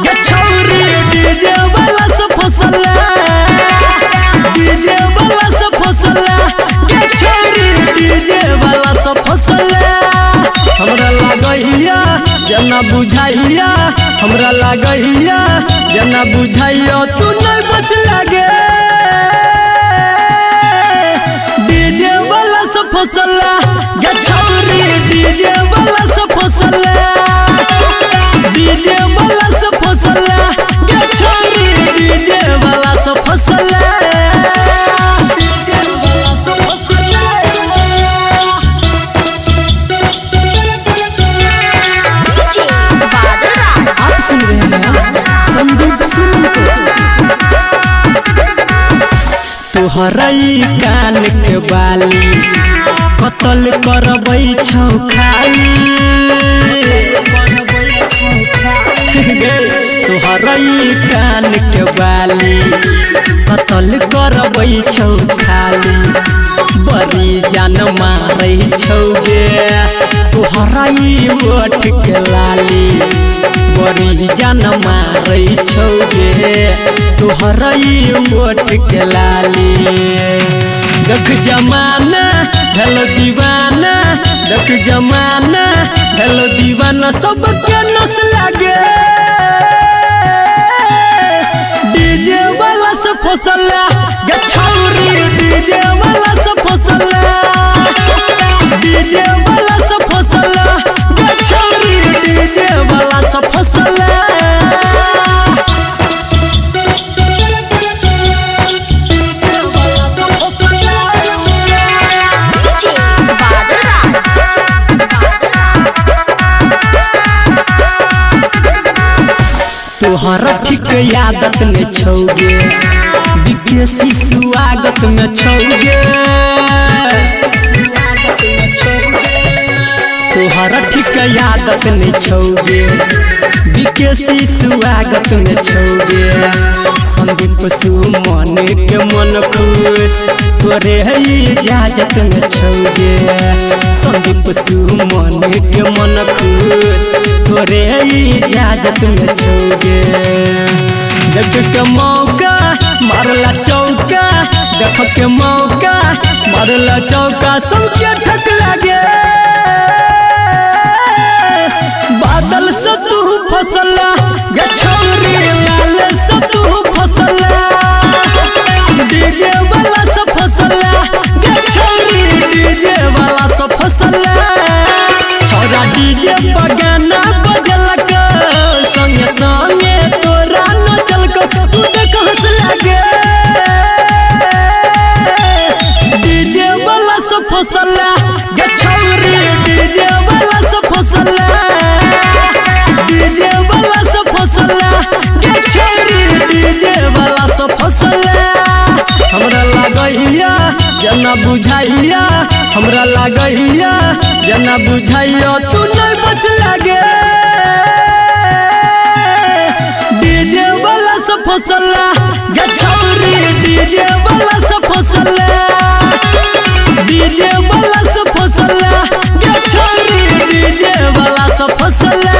गे छौरी डीजे वाला से फसला डीजे वाला से फसला गे छौरी डीजे वाला से फसला हमरा लागैया जना बुझाइया हमरा लागैया जना बुझाइया तू नहीं बच लागे डीजे वाला से फसला गे छौरी डीजे वाला से फसला डीजे वाला से फसला गे छौरी डीजे वाला से फसला डीजे वाला से फसला आप सुन रहे हैं संदीप सिंह तोहरा कान के बाली कतल करबै छौ खाली तोहरा कान के बाली कतल करबै छौ खाली बड़ी जान मारै छौ गे तोहरा ओठ के लाली बड़ी जान मारै छौ गे तोहरा ओठ के लाली देख जमाना हेलो दीवाना देख जमाना हेलो दीवाना सबके नस लागे डीजे वाला से फसला गे छौरी डीजे वाला से फसला डीजे वाला से फसला गे छौरी डीजे वाला से फसला तोहरा ठीक आदत में छौगे विदेशी स्वागत में छौगे तोहरा ठीक आदत में छौगे विदेशी स्वागत में छौगे संदीप सुमन के मन खुश तोरे इजाजत में छौगे संदीप सुमन के मन खुश तोरे इजाजत में छौगे देख के मौका मारला चौका देख के मौका मारला चौका सबके ठक लागे बादल से तू फसला गे छौरी लाल से तू फसला डीजे वाला से फसला गे छौरी डीजे वाला से फसला छौरा डीजे पर गाना बजलक संगे संगे तोरा नचलक तू देख हंस लागे डीजे वाला से फसला गे छौरी डीजे वाला से फसला डीजे वाला से फसला गे छौरी डीजे वाला से फसला हमरा लागैया जना बुझाइया हमरा लागैया जना बुझाइया तू नहीं बच लागे डीजे वाला से फसला गे छौरी डीजे वाला से फसला डीजे वाला से फसला गे छौरी डीजे वाला से फसला।